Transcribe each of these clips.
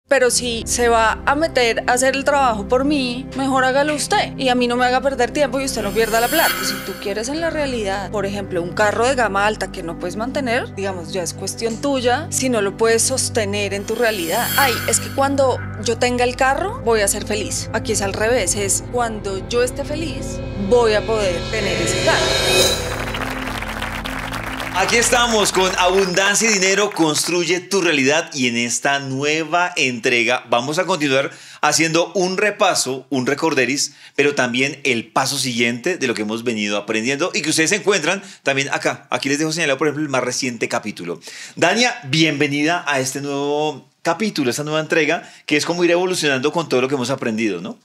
Pero si se va a meter a hacer el trabajo por mí, mejor hágalo usted. Y a mí no me haga perder tiempo y usted no pierda la plata. Si tú quieres en la realidad, por ejemplo, un carro de gama alta que no puedes mantener, digamos, ya es cuestión tuya si no lo puedes sostener en tu realidad. Ay, es que cuando yo tenga el carro, voy a ser feliz. Aquí es al revés, es cuando yo esté feliz, voy a poder tener ese carro. Aquí estamos con Abundancia y Dinero, construye tu realidad, y en esta nueva entrega vamos a continuar haciendo un repaso, un recorderis, pero también el paso siguiente de lo que hemos venido aprendiendo y que ustedes encuentran también acá. Aquí les dejo señalado, por ejemplo, el más reciente capítulo. Dania, bienvenida a este nuevo capítulo, esta nueva entrega, que es como ir evolucionando con todo lo que hemos aprendido, ¿no?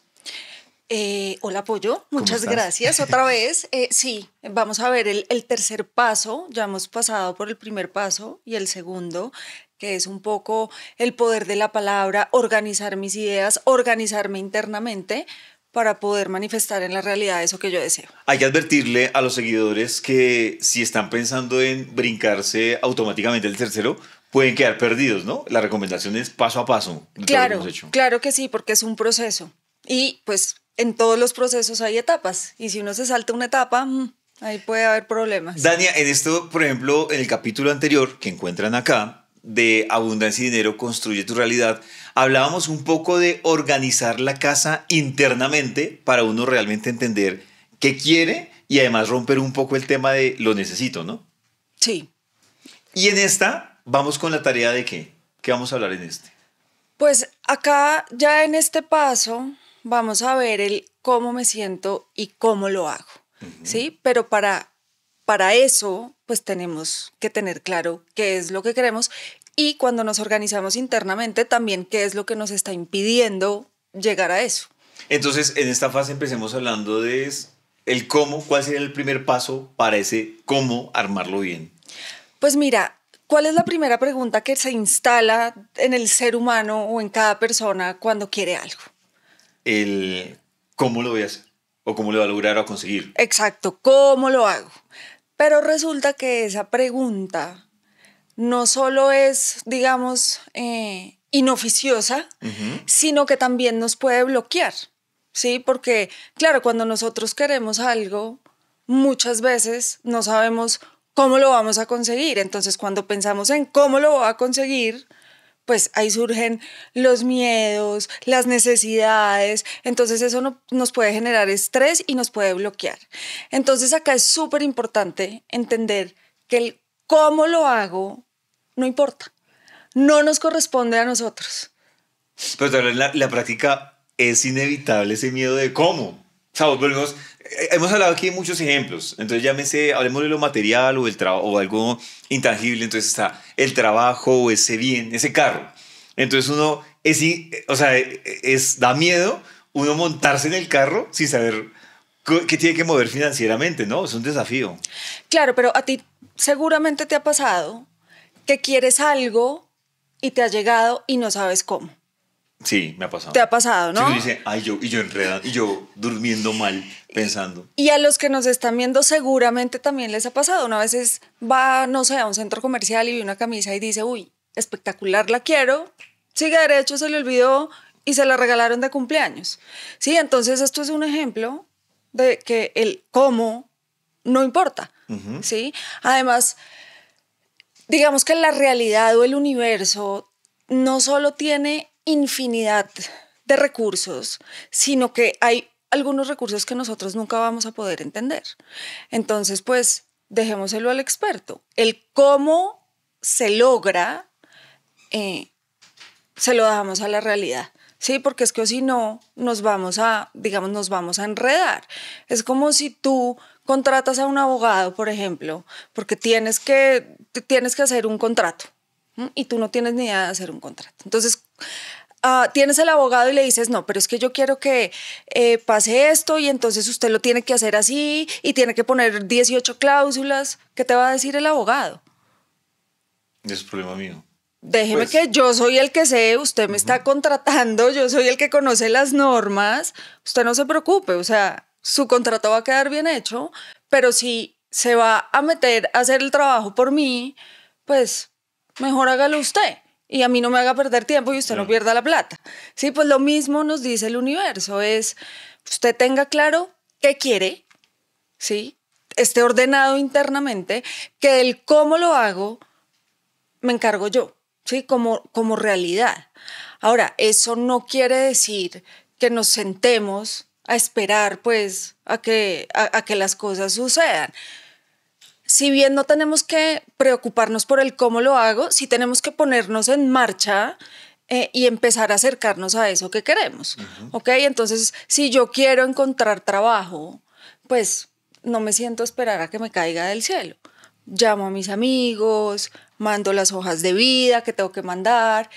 Hola, Pollo, muchas gracias otra vez. Sí, vamos a ver el tercer paso. Ya hemos pasado por el primer paso y el segundo, que es un poco el poder de la palabra, organizar mis ideas, organizarme internamente para poder manifestar en la realidad eso que yo deseo. Hay que advertirle a los seguidores que si están pensando en brincarse automáticamente el tercero, pueden quedar perdidos, ¿no? La recomendación es paso a paso. Claro, claro que sí, porque es un proceso. Y pues en todos los procesos hay etapas. Y si uno se salta una etapa, ahí puede haber problemas. Dania, en esto, por ejemplo, en el capítulo anterior que encuentran acá, de Abundancia y Dinero, construye tu realidad, hablábamos un poco de organizar la casa internamente para uno realmente entender qué quiere y además romper un poco el tema de lo necesito, ¿no? Sí. Y en esta vamos con la tarea de ¿qué? ¿Qué vamos a hablar en este? Pues acá ya en este paso vamos a ver el cómo me siento y cómo lo hago, ¿sí? Pero para eso, pues tenemos que tener claro qué es lo que queremos y cuando nos organizamos internamente también qué es lo que nos está impidiendo llegar a eso. Entonces, en esta fase empecemos hablando de el cómo, cuál sería el primer paso para ese cómo armarlo bien. Pues mira, ¿cuál es la primera pregunta que se instala en el ser humano o en cada persona cuando quiere algo? El cómo lo voy a hacer o cómo lo voy a lograr o conseguir. Exacto, ¿cómo lo hago? Pero resulta que esa pregunta no solo es, digamos, inoficiosa, sino que también nos puede bloquear, ¿sí? Porque, claro, cuando nosotros queremos algo, muchas veces no sabemos cómo lo vamos a conseguir. Entonces, cuando pensamos en cómo lo voy a conseguir, pues ahí surgen los miedos, las necesidades, entonces eso nos puede generar estrés y nos puede bloquear. Entonces acá es súper importante entender que el cómo lo hago no importa, no nos corresponde a nosotros. Pero también la práctica es inevitable ese miedo de cómo. O sea, hemos hablado aquí de muchos ejemplos, entonces hablemos de lo material o del trabajo o algo intangible. Entonces está el trabajo o ese bien, ese carro. Entonces da miedo uno montarse en el carro sin saber qué tiene que mover financieramente, ¿no? Es un desafío. Claro, pero a ti seguramente te ha pasado que quieres algo y te ha llegado y no sabes cómo. Sí, me ha pasado. Te ha pasado, ¿no? Sí, uno dice, yo enredando, y yo durmiendo mal, pensando. Y a los que nos están viendo seguramente también les ha pasado. Una vez va, no sé, a un centro comercial y ve una camisa y dice, uy, espectacular, la quiero. Sigue derecho, se le olvidó y se la regalaron de cumpleaños. Sí, entonces esto es un ejemplo de que el cómo no importa. ¿Sí? Además, digamos que la realidad o el universo no solo tiene infinidad de recursos, sino que hay algunos recursos que nosotros nunca vamos a poder entender. Entonces, pues, dejémoselo al experto. El cómo se logra, se lo dejamos a la realidad. Sí, porque es que si no, nos vamos a enredar. Es como si tú contratas a un abogado, por ejemplo, porque tienes que hacer un contrato, ¿sí? Y tú no tienes ni idea de hacer un contrato. Entonces, tienes el abogado y le dices, no, pero es que yo quiero que pase esto y entonces usted lo tiene que hacer así y tiene que poner 18 cláusulas. ¿Qué te va a decir el abogado? Es problema mío. Déjeme que yo soy el que sé, usted me está contratando, yo soy el que conoce las normas, usted no se preocupe, o sea, su contrato va a quedar bien hecho, pero si se va a meter a hacer el trabajo por mí, pues mejor hágalo usted. y a mí no me haga perder tiempo y usted no pierda la plata. Sí, pues lo mismo nos dice el universo, es usted tenga claro qué quiere, ¿sí? Esté ordenado internamente, que el cómo lo hago me encargo yo, ¿sí? Como realidad. Ahora, eso no quiere decir que nos sentemos a esperar, pues, a que las cosas sucedan. Si bien no tenemos que preocuparnos por el cómo lo hago, sí tenemos que ponernos en marcha y empezar a acercarnos a eso que queremos. ¿Ok? Entonces, si yo quiero encontrar trabajo, pues no me siento a esperar a que me caiga del cielo. Llamo a mis amigos, mando las hojas de vida que tengo que mandar.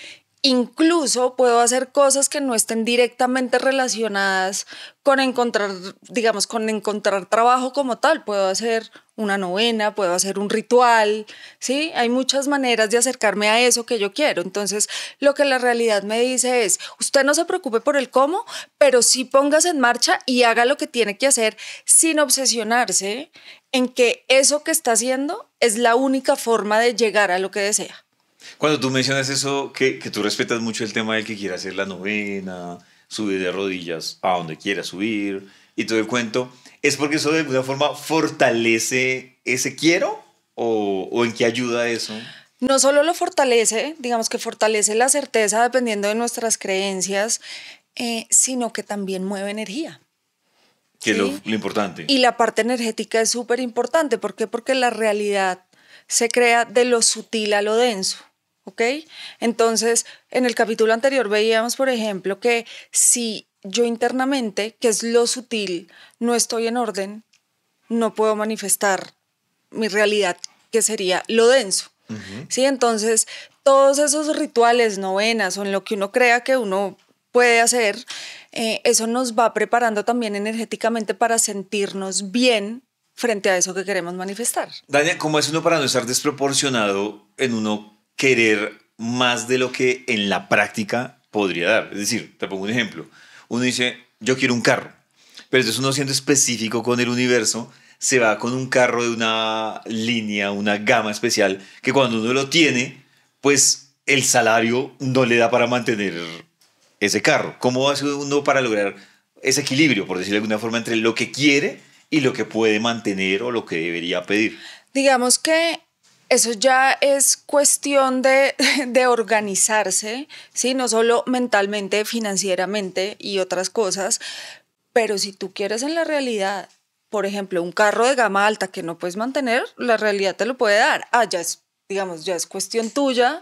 Incluso puedo hacer cosas que no estén directamente relacionadas con encontrar, digamos, con encontrar trabajo como tal. Puedo hacer una novena, puedo hacer un ritual, ¿sí? Hay muchas maneras de acercarme a eso que yo quiero. Entonces, lo que la realidad me dice es, usted no se preocupe por el cómo, pero sí póngase en marcha y haga lo que tiene que hacer sin obsesionarse en que eso que está haciendo es la única forma de llegar a lo que desea. Cuando tú mencionas eso, que tú respetas mucho el tema del que quiera hacer la novena, subir de rodillas a donde quiera subir y todo el cuento, ¿es porque eso de alguna forma fortalece ese quiero o en qué ayuda eso? No solo lo fortalece, digamos que fortalece la certeza dependiendo de nuestras creencias, sino que también mueve energía. Que es ¿Sí? lo importante. Y la parte energética es súper importante. ¿Por qué? Porque la realidad se crea de lo sutil a lo denso. ¿Ok? Entonces, en el capítulo anterior veíamos, por ejemplo, que si yo internamente, que es lo sutil, no estoy en orden, no puedo manifestar mi realidad, que sería lo denso. ¿Sí? Entonces, todos esos rituales, novenas o en lo que uno crea que uno puede hacer, eso nos va preparando también energéticamente para sentirnos bien frente a eso que queremos manifestar. Dania, ¿cómo es uno para no estar desproporcionado en uno querer más de lo que en la práctica podría dar? Es decir, te pongo un ejemplo. Uno dice, yo quiero un carro, pero entonces uno siendo específico con el universo, se va con un carro de una línea, una gama especial, que cuando uno lo tiene, pues el salario no le da para mantener ese carro. ¿Cómo hace uno para lograr ese equilibrio, por decirlo de alguna forma, entre lo que quiere y lo que puede mantener o lo que debería pedir? Digamos que eso ya es cuestión de organizarse, ¿sí? No solo mentalmente, financieramente y otras cosas, pero si tú quieres en la realidad, por ejemplo, un carro de gama alta que no puedes mantener, la realidad te lo puede dar. Ya es, digamos, ya es cuestión tuya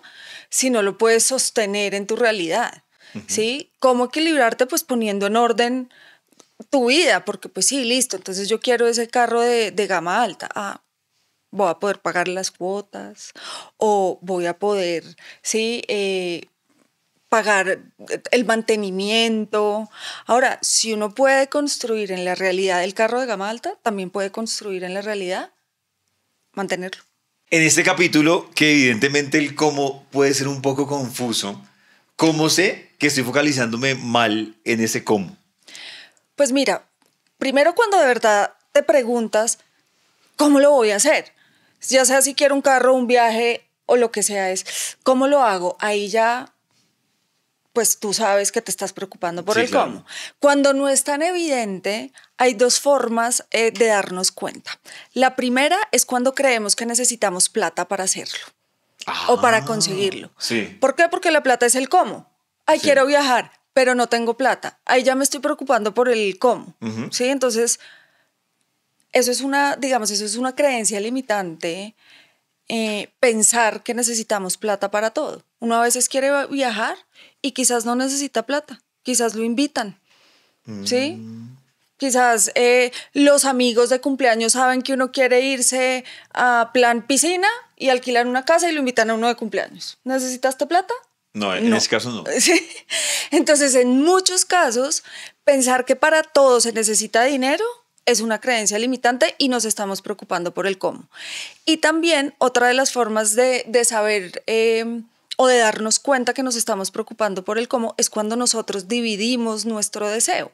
si no lo puedes sostener en tu realidad, ¿sí? ¿Cómo equilibrarte? Pues poniendo en orden tu vida, porque pues sí, listo, entonces yo quiero ese carro de gama alta. Voy a poder pagar las cuotas o voy a poder, ¿sí? Pagar el mantenimiento. Ahora, si uno puede construir en la realidad el carro de gama alta, también puede construir en la realidad mantenerlo. En este capítulo, que evidentemente el cómo puede ser un poco confuso, ¿cómo sé que estoy focalizándome mal en ese cómo? Pues mira, primero cuando de verdad te preguntas, ¿cómo lo voy a hacer? Ya sea si quiero un carro, un viaje o lo que sea, es ¿cómo lo hago? Ahí ya, pues tú sabes que te estás preocupando por el claro. cómo. Cuando no es tan evidente, hay dos formas de darnos cuenta. La primera es cuando creemos que necesitamos plata para hacerlo o para conseguirlo. Sí. ¿Por qué? Porque la plata es el cómo. Sí. Quiero viajar, pero no tengo plata. Ahí ya me estoy preocupando por el cómo. ¿Sí? Entonces, eso es una creencia limitante. Pensar que necesitamos plata para todo. Uno a veces quiere viajar y quizás no necesita plata, quizás lo invitan, ¿sí? Quizás los amigos de cumpleaños saben que uno quiere irse a plan piscina y alquilar una casa y lo invitan a uno de cumpleaños. ¿Necesitaste plata? No, en ese caso no. Sí. Entonces, en muchos casos, pensar que para todo se necesita dinero es una creencia limitante y nos estamos preocupando por el cómo. Y también otra de las formas de saber o de darnos cuenta que nos estamos preocupando por el cómo es cuando nosotros dividimos nuestro deseo.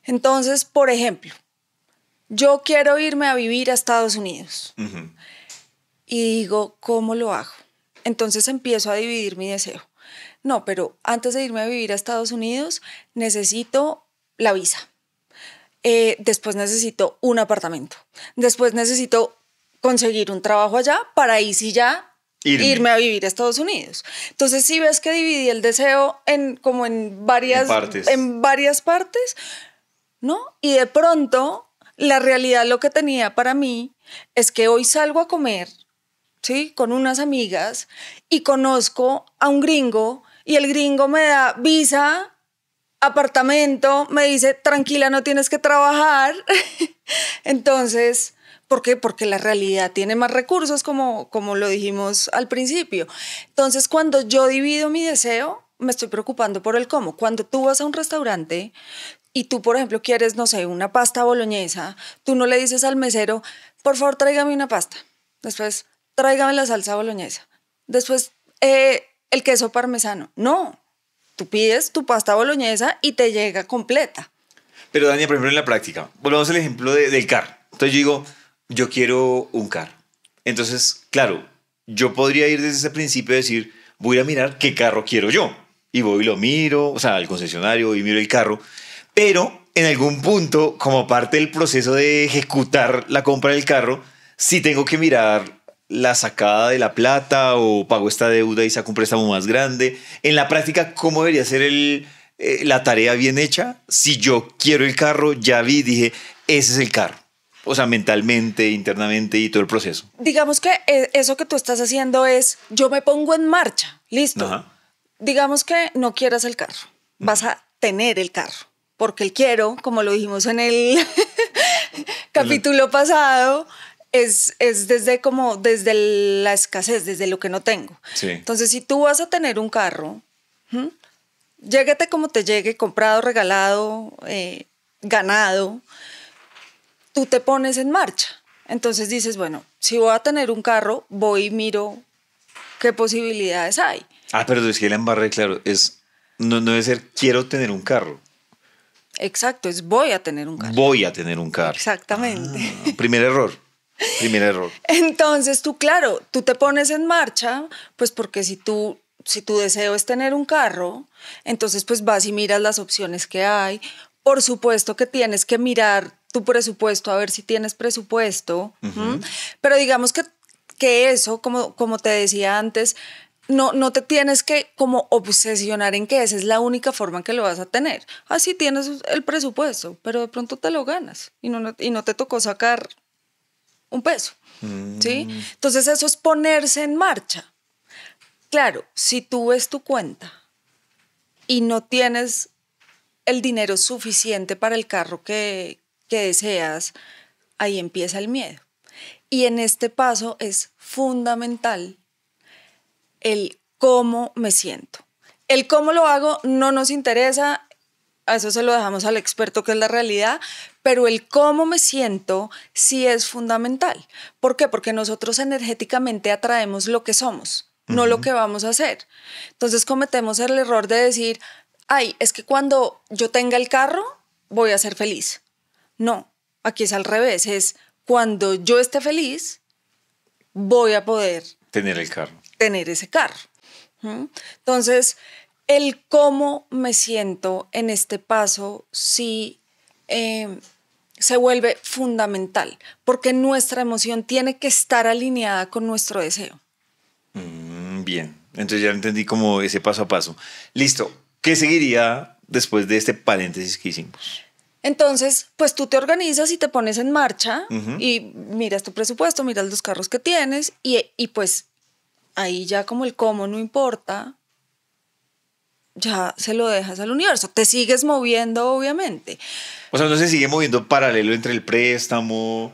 Entonces, por ejemplo, yo quiero irme a vivir a Estados Unidos y digo, ¿cómo lo hago? Entonces empiezo a dividir mi deseo. No, pero antes de irme a vivir a Estados Unidos, necesito la visa. Después necesito un apartamento. Después necesito conseguir un trabajo allá para ahí sí ya irme a vivir a Estados Unidos. Entonces, si ves que dividí el deseo como en varias partes, ¿no? Y de pronto, la realidad lo que tenía para mí es que hoy salgo a comer, ¿sí? Con unas amigas y conozco a un gringo y el gringo me da visa, apartamento, me dice, tranquila, no tienes que trabajar. Entonces, ¿por qué? Porque la realidad tiene más recursos, como lo dijimos al principio. Entonces, cuando yo divido mi deseo, me estoy preocupando por el cómo. Cuando tú vas a un restaurante y tú, por ejemplo, quieres, no sé, una pasta boloñesa, tú no le dices al mesero, por favor, tráigame una pasta. Después, tráigame la salsa boloñesa. Después, el queso parmesano. No, tú pides tu pasta boloñesa y te llega completa. Pero Dania, por ejemplo, en la práctica, volvamos al ejemplo del carro. Entonces yo digo, yo quiero un carro. Entonces, claro, yo podría ir desde ese principio y decir, voy a mirar qué carro quiero yo. Y voy y lo miro, o sea, al concesionario y miro el carro. Pero en algún punto, como parte del proceso de ejecutar la compra del carro, sí tengo que mirar la sacada de la plata o pago esta deuda y saco un préstamo más grande. En la práctica, ¿cómo debería ser la tarea bien hecha? Si yo quiero el carro, ya vi, dije, ese es el carro. O sea, mentalmente, internamente y todo el proceso. Digamos que eso que tú estás haciendo es, yo me pongo en marcha, listo. Ajá. Digamos que no quieras el carro, vas a tener el carro. Porque el quiero, como lo dijimos en el capítulo pasado, es desde la escasez, desde lo que no tengo. Sí. Entonces, si tú vas a tener un carro, lléguete como te llegue, comprado, regalado, ganado, tú te pones en marcha. Entonces dices, bueno, si voy a tener un carro, voy y miro qué posibilidades hay. Pero es que la embarré, claro, no debe ser quiero tener un carro. Exacto, es voy a tener un carro. Voy a tener un carro. Exactamente. Primer error. Entonces tú te pones en marcha, pues porque si tu deseo es tener un carro, entonces pues vas y miras las opciones que hay. Por supuesto que tienes que mirar tu presupuesto, a ver si tienes presupuesto. Uh-huh. Pero digamos que eso, como te decía antes, no te tienes que como obsesionar en que esa es la única forma en que lo vas a tener. Así tienes el presupuesto, pero de pronto te lo ganas y no te tocó sacar un peso, ¿sí? Entonces eso es ponerse en marcha. Claro, si tú ves tu cuenta y no tienes el dinero suficiente para el carro que deseas, ahí empieza el miedo. Y en este paso es fundamental el cómo me siento. El cómo lo hago no nos interesa, a eso se lo dejamos al experto, que es la realidad, pero el cómo me siento sí es fundamental. ¿Por qué? Porque nosotros energéticamente atraemos lo que somos, no lo que vamos a hacer. Entonces cometemos el error de decir, es que cuando yo tenga el carro voy a ser feliz. No, aquí es al revés, es cuando yo esté feliz voy a poder tener el carro. Tener ese carro. Entonces, el cómo me siento en este paso sí se vuelve fundamental, porque nuestra emoción tiene que estar alineada con nuestro deseo. Bien, entonces ya entendí como ese paso a paso. Listo, ¿qué seguiría después de este paréntesis que hicimos? Entonces, pues tú te organizas y te pones en marcha y miras tu presupuesto, miras los carros que tienes y pues ahí ya como el cómo no importa, ya se lo dejas al universo. Te sigues moviendo, obviamente. O sea, uno se sigue moviendo paralelo entre el préstamo.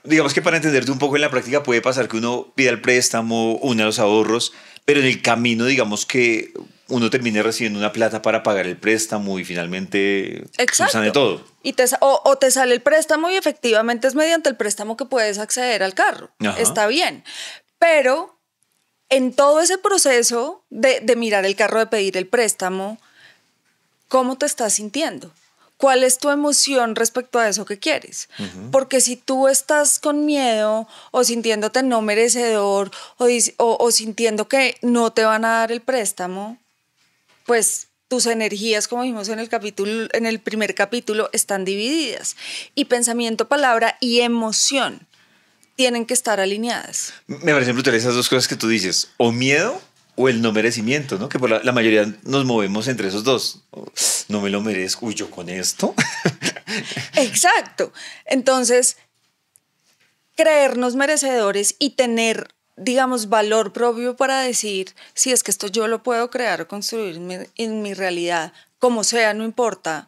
Digamos que para entenderte un poco en la práctica puede pasar que uno pida el préstamo, una los ahorros, pero en el camino digamos que uno termine recibiendo una plata para pagar el préstamo y finalmente subsane todo. Y te sale el préstamo y efectivamente es mediante el préstamo que puedes acceder al carro. Ajá. Está bien, pero en todo ese proceso de mirar el carro, de pedir el préstamo, ¿cómo te estás sintiendo? ¿Cuál es tu emoción respecto a eso que quieres? Porque si tú estás con miedo o sintiéndote no merecedor o sintiendo que no te van a dar el préstamo, pues tus energías, como vimos en el primer capítulo, están divididas. Y pensamiento, palabra y emoción tienen que estar alineadas. Me parecen brutales esas dos cosas que tú dices, o miedo o el no merecimiento, ¿no? Que por la mayoría nos movemos entre esos dos. No me lo merezco, uy, yo con esto. Exacto. Entonces, creernos merecedores y tener, digamos, valor propio para decir, si es que esto yo lo puedo crear o construir en mi realidad, como sea, no importa,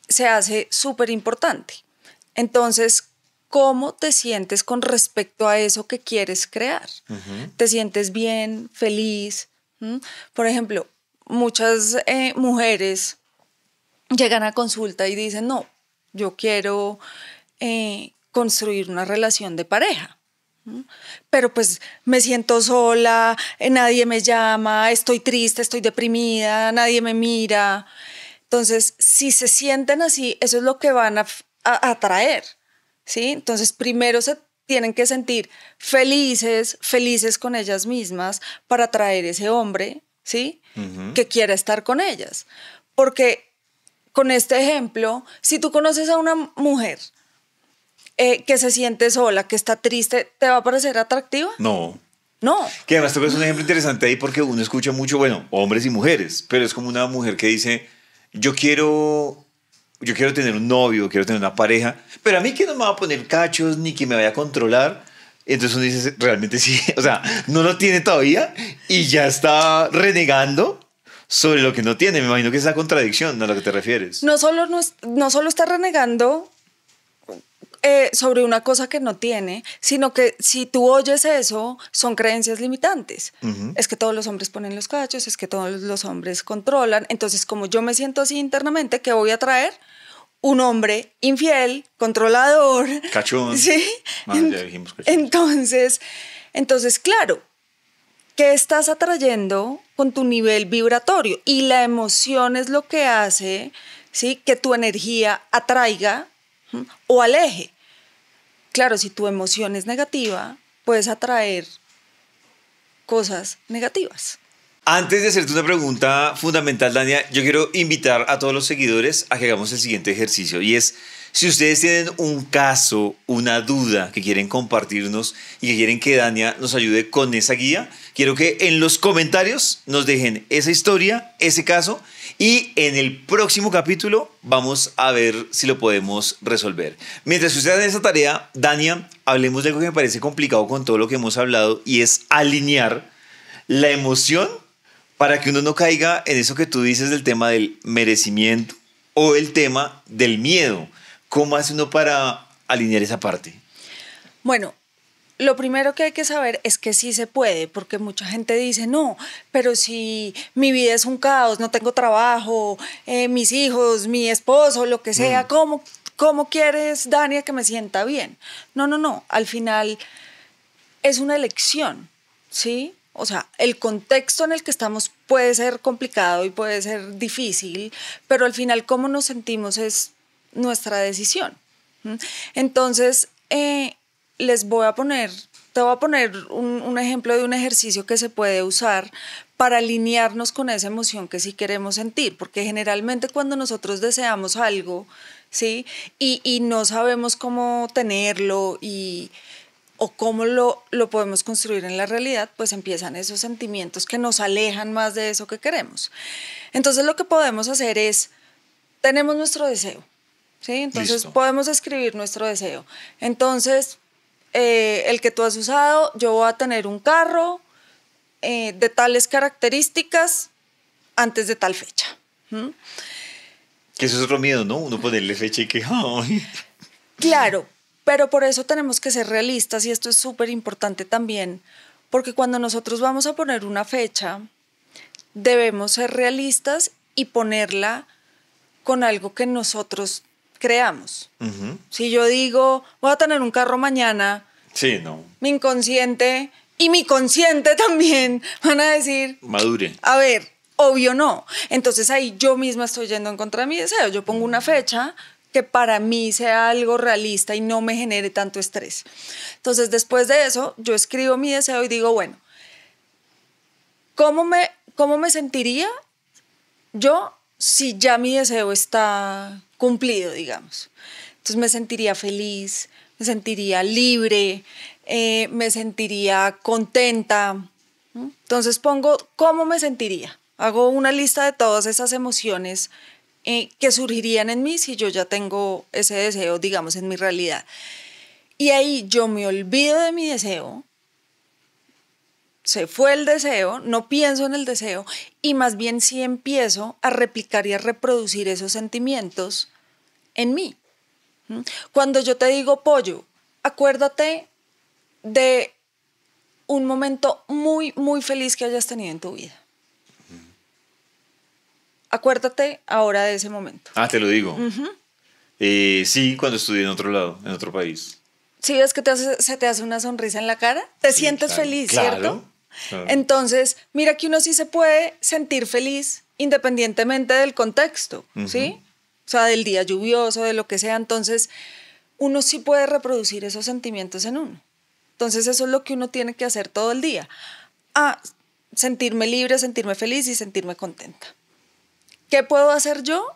se hace súper importante. Entonces, ¿cómo te sientes con respecto a eso que quieres crear? ¿Te sientes bien, feliz? Por ejemplo, muchas mujeres llegan a consulta y dicen, no, yo quiero construir una relación de pareja. Pero pues me siento sola, nadie me llama, estoy triste, estoy deprimida, nadie me mira. Entonces, si se sienten así, eso es lo que van a atraer, ¿sí? Entonces, primero se tienen que sentir felices con ellas mismas para atraer ese hombre, ¿sí? Que quiera estar con ellas. Porque con este ejemplo, si tú conoces a una mujer que se siente sola, que está triste, ¿te va a parecer atractiva? No. No. Que además tú ves un ejemplo interesante ahí porque uno escucha mucho, bueno, hombres y mujeres, pero es como una mujer que dice, yo quiero tener un novio, quiero tener una pareja, pero a mí que no me va a poner cachos ni que me vaya a controlar. Entonces uno dice, realmente sí, o sea, no lo tiene todavía y ya está renegando sobre lo que no tiene. Me imagino que es esa contradicción a la que te refieres. No solo está renegando sobre una cosa que no tiene, sino que si tú oyes eso, son creencias limitantes. Es que todos los hombres ponen los cachos, es que todos los hombres controlan. Entonces, como yo me siento así internamente, ¿qué voy a traer? Un hombre infiel, controlador. Cachón. Sí. Ya dijimos cachón. Entonces, claro, ¿qué estás atrayendo con tu nivel vibratorio? Y la emoción es lo que hace, ¿sí?, que tu energía atraiga o aleje. Claro, si tu emoción es negativa, puedes atraer cosas negativas. Antes de hacerte una pregunta fundamental, Dania, yo quiero invitar a todos los seguidores a que hagamos el siguiente ejercicio y es, si ustedes tienen un caso, una duda que quieren compartirnos y que quieren que Dania nos ayude con esa guía, quiero que en los comentarios nos dejen esa historia, ese caso, y en el próximo capítulo vamos a ver si lo podemos resolver. Mientras ustedes hacen esa tarea, Dania, hablemos de algo que me parece complicado con todo lo que hemos hablado y es alinear la emoción para que uno no caiga en eso que tú dices del tema del merecimiento o el tema del miedo. ¿Cómo hace uno para alinear esa parte? Bueno, lo primero que hay que saber es que sí se puede, porque mucha gente dice, no, pero si mi vida es un caos, no tengo trabajo, mis hijos, mi esposo, lo que sea, ¿cómo quieres, Dania, que me sienta bien? No, al final es una elección, ¿sí? O sea, el contexto en el que estamos puede ser complicado y puede ser difícil, pero al final cómo nos sentimos es nuestra decisión. Entonces, te voy a poner un ejemplo de un ejercicio que se puede usar para alinearnos con esa emoción que sí queremos sentir, porque generalmente cuando nosotros deseamos algo, ¿sí?, y no sabemos cómo tenerlo o cómo lo podemos construir en la realidad, pues empiezan esos sentimientos que nos alejan más de eso que queremos. Entonces lo que podemos hacer es, tenemos nuestro deseo, ¿sí? Entonces Listo. podemos escribir nuestro deseo. Entonces, el que tú has usado, yo voy a tener un carro de tales características antes de tal fecha. Que eso es otro miedo, ¿no? Uno ponerle fecha y que... ¡ay! Claro, pero por eso tenemos que ser realistas y esto es súper importante también, porque cuando nosotros vamos a poner una fecha, debemos ser realistas y ponerla con algo que nosotros creamos. Si yo digo, voy a tener un carro mañana, Sí, no. mi inconsciente y mi consciente también van a decir, Madure. a ver, Obvio no. Entonces ahí yo misma estoy yendo en contra de mi deseo. Yo pongo una fecha que para mí sea algo realista y no me genere tanto estrés. Entonces después de eso yo escribo mi deseo y digo, bueno, ¿cómo me sentiría yo si ya mi deseo está cumplido, digamos? Entonces me sentiría feliz, me sentiría libre, me sentiría contenta. Entonces pongo cómo me sentiría. Hago una lista de todas esas emociones que surgirían en mí si yo ya tengo ese deseo, digamos, en mi realidad. Y ahí yo me olvido de mi deseo, se fue el deseo, no pienso en el deseo y más bien sí empiezo a replicar y a reproducir esos sentimientos en mí. Cuando yo te digo pollo, acuérdate de un momento muy, muy feliz que hayas tenido en tu vida. Acuérdate ahora de ese momento. Ah, te lo digo. Sí, cuando estudié en otro lado, en otro país. ¿Sí ves que se te hace una sonrisa en la cara? Te sientes feliz, ¿cierto? Claro. Entonces, mira que uno sí se puede sentir feliz independientemente del contexto, ¿sí? O sea, del día lluvioso, de lo que sea. Entonces, uno sí puede reproducir esos sentimientos en uno. Entonces, eso es lo que uno tiene que hacer todo el día. Sentirme libre, sentirme feliz y sentirme contenta. ¿Qué puedo hacer yo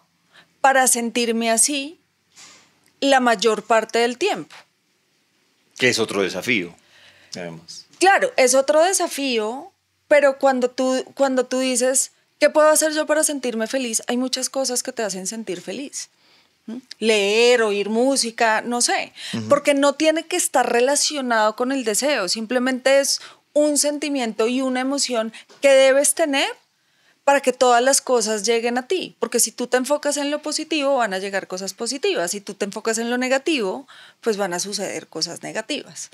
para sentirme así la mayor parte del tiempo? Que es otro desafío, además. Claro, es otro desafío, pero cuando tú dices, ¿qué puedo hacer yo para sentirme feliz? Hay muchas cosas que te hacen sentir feliz. Leer, oír música, no sé, porque no tiene que estar relacionado con el deseo, simplemente es un sentimiento y una emoción que debes tener para que todas las cosas lleguen a ti, porque si tú te enfocas en lo positivo van a llegar cosas positivas, si tú te enfocas en lo negativo, pues van a suceder cosas negativas.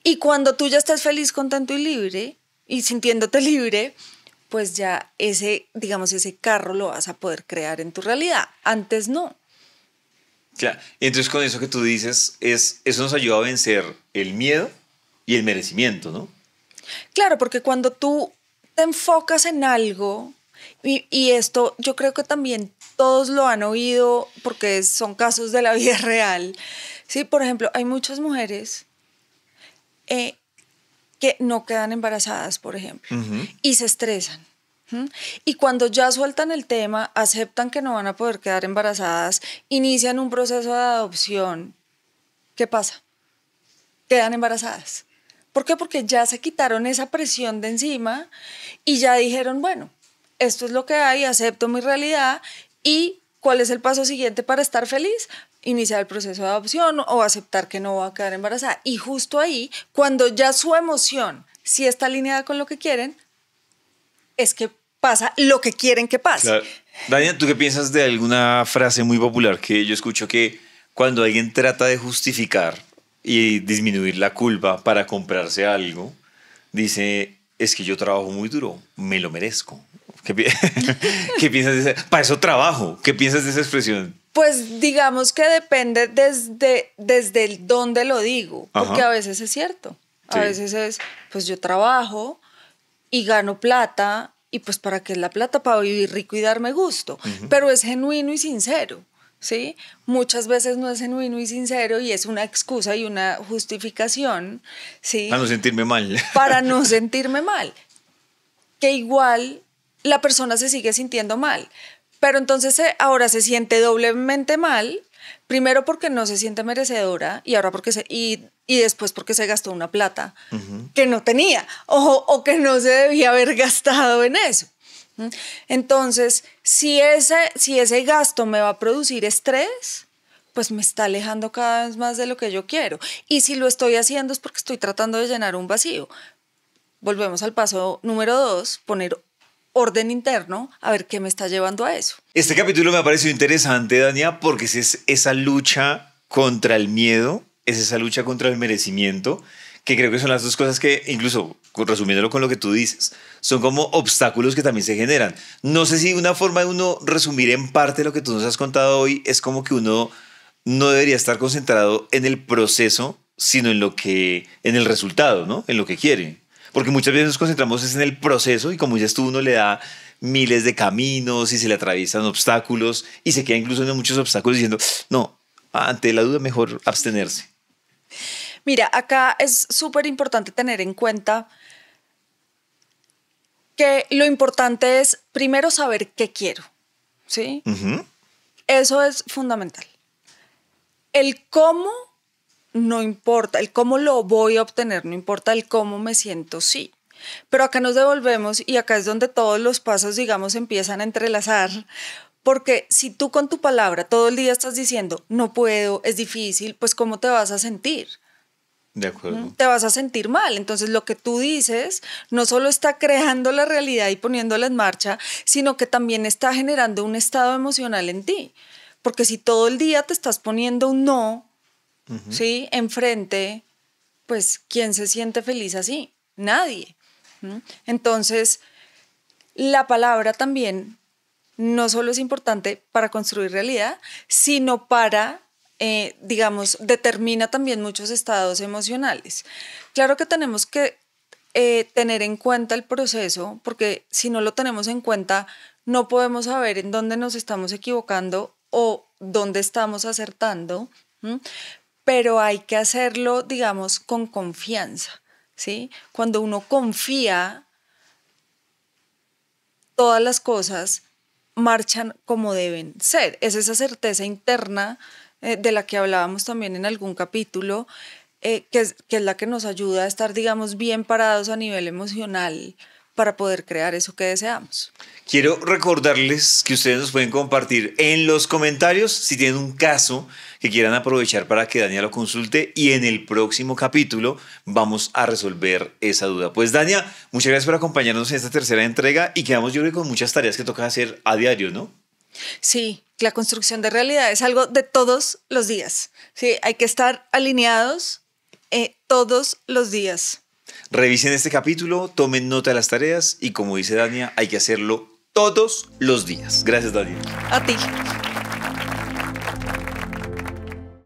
Y cuando tú ya estás feliz, contento y libre, y sintiéndote libre, pues ya ese carro lo vas a poder crear en tu realidad, antes no. Claro, entonces con eso que tú dices, eso nos ayuda a vencer el miedo y el merecimiento, ¿no? Claro, porque cuando tú te enfocas en algo, y esto yo creo que también todos lo han oído porque son casos de la vida real, ¿sí? Por ejemplo, hay muchas mujeres que no quedan embarazadas, por ejemplo, y se estresan. Y cuando ya sueltan el tema, aceptan que no van a poder quedar embarazadas, inician un proceso de adopción, ¿qué pasa? Quedan embarazadas. ¿Por qué? Porque ya se quitaron esa presión de encima y ya dijeron, bueno, esto es lo que hay, acepto mi realidad y ¿cuál es el paso siguiente para estar feliz? Iniciar el proceso de adopción o aceptar que no va a quedar embarazada. Y justo ahí, cuando ya su emoción sí está alineada con lo que quieren, es que pasa lo que quieren que pase. Claro. Dania, ¿tú qué piensas de alguna frase muy popular que yo escucho que cuando alguien trata de justificar y disminuir la culpa para comprarse algo, dice, es que yo trabajo muy duro, me lo merezco? ¿Qué piensas de eso? Para eso trabajo. ¿Qué piensas de esa expresión? Pues digamos que depende desde dónde lo digo, porque a veces es cierto. A veces es, pues yo trabajo y gano plata y pues ¿para qué es la plata? Para vivir rico y darme gusto. Pero es genuino y sincero, ¿sí? Muchas veces no es genuino y sincero y es una excusa y una justificación, ¿sí? Para no sentirme mal. Para no sentirme mal. Que igual la persona se sigue sintiendo mal. Pero entonces ahora se siente doblemente mal, primero porque no se siente merecedora y ahora y después porque se gastó una plata que no tenía o que no se debía haber gastado en eso. Entonces, si ese gasto me va a producir estrés, pues me está alejando cada vez más de lo que yo quiero. Y si lo estoy haciendo es porque estoy tratando de llenar un vacío. Volvemos al paso número 2, poner orden interno, a ver qué me está llevando a eso. Este capítulo me ha parecido interesante, Dania, porque es esa lucha contra el miedo, es esa lucha contra el merecimiento, que creo que son las dos cosas que, incluso resumiéndolo con lo que tú dices, son como obstáculos que también se generan. No sé si una forma de uno resumir en parte lo que tú nos has contado hoy es como que uno no debería estar concentrado en el proceso, sino en el resultado, ¿no? En lo que quiere. Porque muchas veces nos concentramos en el proceso y como dices tú, uno le da miles de caminos y se le atraviesan obstáculos y se queda incluso en muchos obstáculos diciendo, no, ante la duda mejor abstenerse. Mira, acá es súper importante tener en cuenta que lo importante es primero saber qué quiero, ¿sí? Eso es fundamental. El cómo no importa, el cómo lo voy a obtener, no importa el cómo me siento, sí. Pero acá nos devolvemos y acá es donde todos los pasos, digamos, empiezan a entrelazar. Porque si tú con tu palabra todo el día estás diciendo, no puedo, es difícil, pues ¿cómo te vas a sentir? De acuerdo. Te vas a sentir mal. Entonces lo que tú dices no solo está creando la realidad y poniéndola en marcha, sino que también está generando un estado emocional en ti. Porque si todo el día te estás poniendo un no, ¿sí? Enfrente, pues ¿quién se siente feliz así? Nadie. Entonces, la palabra también no solo es importante para construir realidad, sino para, digamos, determina también muchos estados emocionales. Claro que tenemos que tener en cuenta el proceso, porque si no lo tenemos en cuenta, no podemos saber en dónde nos estamos equivocando o dónde estamos acertando, pero hay que hacerlo, digamos, con confianza, ¿sí? Cuando uno confía, todas las cosas marchan como deben ser. Es esa certeza interna de la que hablábamos también en algún capítulo, que es la que nos ayuda a estar, digamos, bien parados a nivel emocional para poder crear eso que deseamos. Quiero recordarles que ustedes nos pueden compartir en los comentarios si tienen un caso que quieran aprovechar para que Dania lo consulte y en el próximo capítulo vamos a resolver esa duda. Pues Dania, muchas gracias por acompañarnos en esta tercera entrega y quedamos yo creo con muchas tareas que toca hacer a diario, ¿no? Sí, la construcción de realidad es algo de todos los días. Sí, hay que estar alineados todos los días. Revisen este capítulo, tomen nota de las tareas y como dice Dania, hay que hacerlo todos los días. Gracias, Dania. A ti.